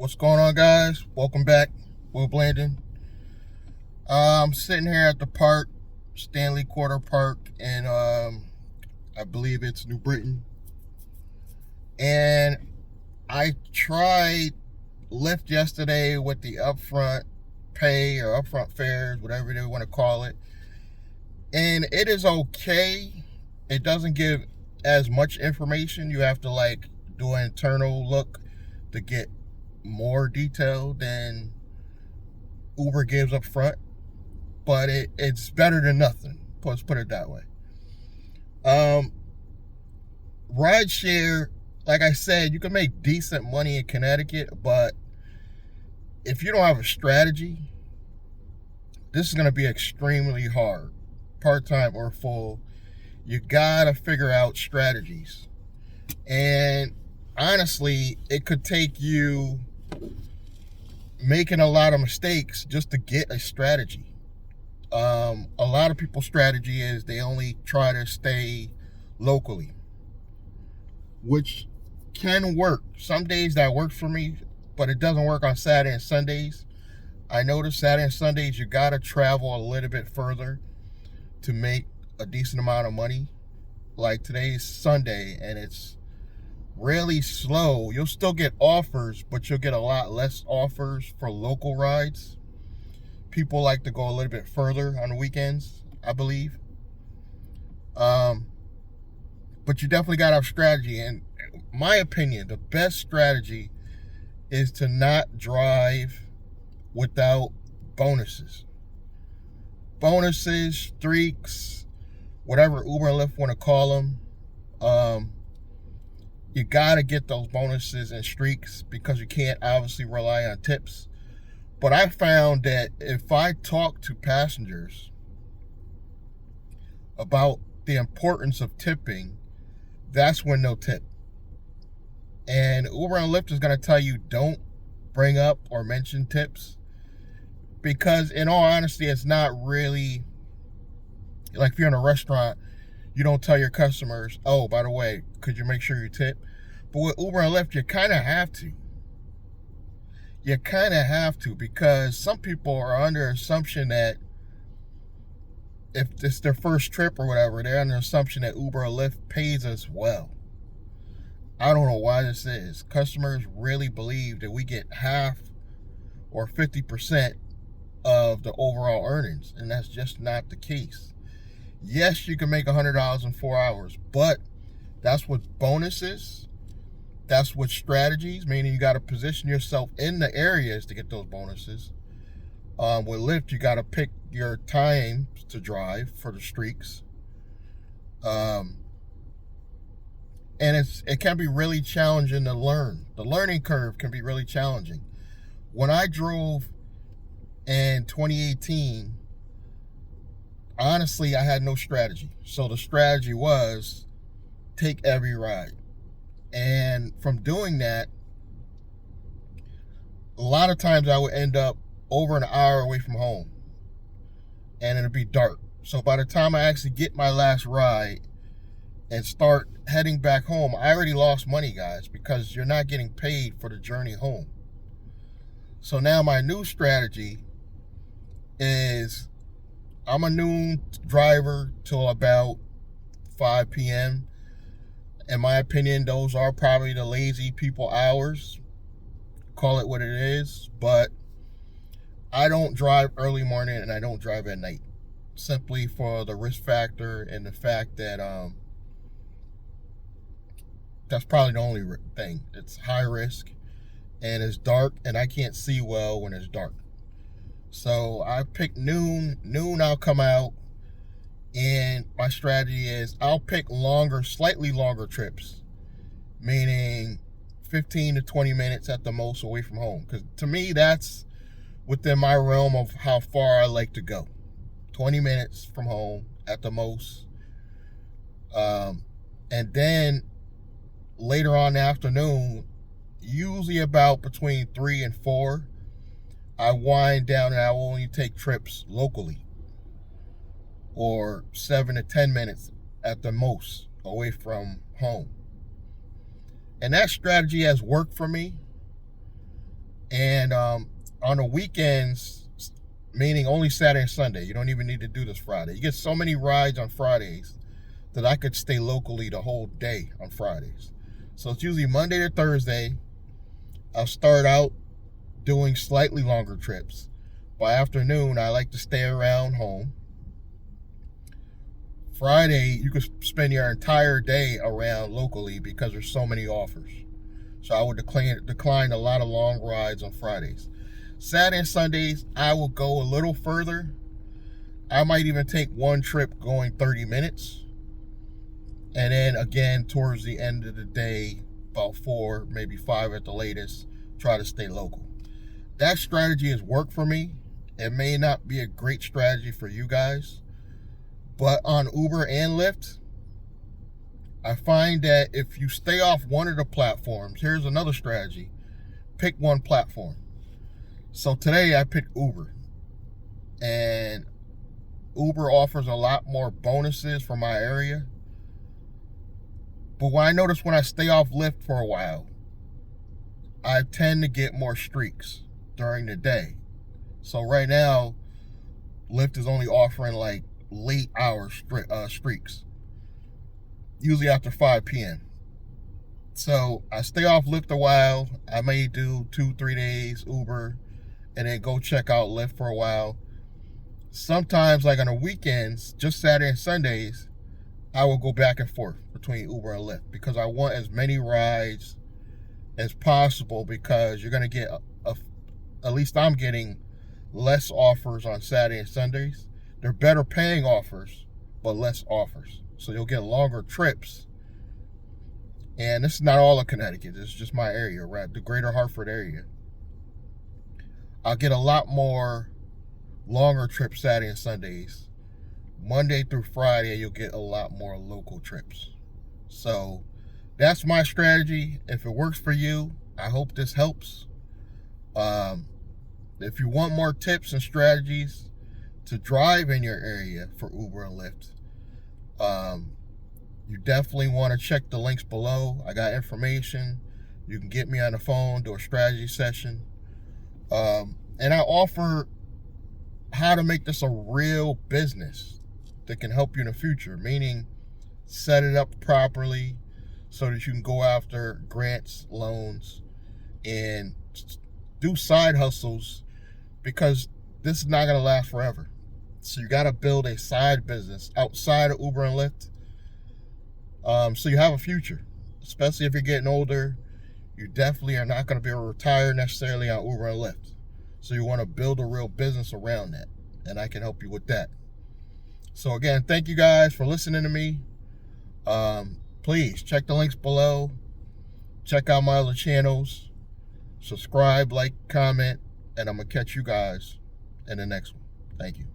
What's going on, guys? Welcome back. Will Blandon. I'm sitting here at the park, Stanley Quarter Park, and I believe it's New Britain. And I tried Lyft yesterday with the upfront pay or upfront fares, whatever they want to call it. And it is okay. It doesn't give as much information. You have to do an internal look to get more detail than Uber gives up front, but it's better than nothing. Let's put it that way. Rideshare, like I said, you can make decent money in Connecticut, but if you don't have a strategy, this is going to be extremely hard, part-time or full. You gotta figure out strategies, and honestly, it could take you making a lot of mistakes just to get a strategy. A lot of people's strategy is they only try to stay locally, which can work. Some days that works for me, but it doesn't work on Saturday and Sundays. I notice Saturday and Sundays you gotta travel a little bit further to make a decent amount of money. Like today's Sunday and it's really slow. You'll still get offers, but you'll get a lot less offers for local rides. People like to go a little bit further on the weekends, I believe. But you definitely got to have strategy. And in my opinion, the best strategy is to not drive without bonuses. Bonuses, streaks, whatever Uber and Lyft want to call them. You got to get those bonuses and streaks because you can't obviously rely on tips. But I found that if I talk to passengers about the importance of tipping, that's when they'll tip. And Uber and Lyft is going to tell you don't bring up or mention tips because, in all honesty, it's not really like if you're in a restaurant, you don't tell your customers, oh, by the way, could you make sure you tip? But with Uber and Lyft, you kind of have to. You kind of have to because some people are under assumption that if it's their first trip or whatever, they're under assumption that Uber or Lyft pays us well. I don't know why this is. Customers really believe that we get half or 50% of the overall earnings, and that's just not the case. Yes, you can make $100 in 4 hours, but that's with bonuses. That's with strategies, meaning you got to position yourself in the areas to get those bonuses. With Lyft, you got to pick your time to drive for the streaks. And it can be really challenging to learn. The learning curve can be really challenging. When I drove in 2018, honestly, I had no strategy. So the strategy was take every ride. And from doing that, a lot of times I would end up over an hour away from home. And it'd be dark. So by the time I actually get my last ride and start heading back home, I already lost money, guys, because you're not getting paid for the journey home. So now my new strategy is I'm a noon driver till about 5 p.m. In my opinion, those are probably the lazy people hours. Call it what it is. But I don't drive early morning and I don't drive at night. Simply for the risk factor and the fact that that's probably the only thing. It's high risk and it's dark and I can't see well when it's dark. So I picked noon. Noon I'll come out, and my strategy is I'll pick slightly longer trips, meaning 15 to 20 minutes at the most away from home. Because to me, that's within my realm of how far I like to go. 20 minutes from home at the most. And then later on in the afternoon, usually about between 3 and 4, I wind down and I will only take trips locally, or 7 to 10 minutes at the most away from home. And that strategy has worked for me. And on the weekends, meaning only Saturday and Sunday, you don't even need to do this Friday. You get so many rides on Fridays that I could stay locally the whole day on Fridays. So it's usually Monday to Thursday. I'll start out doing slightly longer trips. By afternoon, I like to stay around home. Friday, you could spend your entire day around locally because there's so many offers. So I would decline a lot of long rides on Fridays. Saturday and Sundays, I will go a little further. I might even take one trip going 30 minutes. And then again, towards the end of the day, about 4, maybe 5 at the latest, try to stay local. That strategy has worked for me. It may not be a great strategy for you guys, but on Uber and Lyft, I find that if you stay off one of the platforms, here's another strategy. Pick one platform. So today I picked Uber. And Uber offers a lot more bonuses for my area. But what I notice when I stay off Lyft for a while, I tend to get more streaks during the day. So right now, Lyft is only offering like late hour streaks, usually after 5 p.m. So I stay off Lyft a while. I may do 2-3 days Uber and then go check out Lyft for a while. Sometimes, like on the weekends, just Saturday and Sundays, I will go back and forth between Uber and Lyft because I want as many rides as possible, because you're going to get, at least I'm getting less offers on Saturday and Sundays. They're better paying offers, but less offers. So you'll get longer trips. And this is not all of Connecticut. This is just my area, right? The greater Hartford area. I'll get a lot more longer trips Saturday and Sundays. Monday through Friday, you'll get a lot more local trips. So that's my strategy. If it works for you, I hope this helps. If you want more tips and strategies to drive in your area for Uber and Lyft, you definitely want to check the links below. I got information. You can get me on the phone, do a strategy session. And I offer how to make this a real business that can help you in the future, meaning set it up properly so that you can go after grants, loans, and do side hustles, because this is not going to last forever. So you got to build a side business outside of Uber and Lyft, so you have a future, especially if you're getting older. You definitely are not going to be able to retire necessarily on Uber and Lyft. So you want to build a real business around that, and I can help you with that. So again, thank you guys for listening to me. Please check the links below. Check out my other channels. Subscribe, like, comment, and I'm going to catch you guys in the next one. Thank you.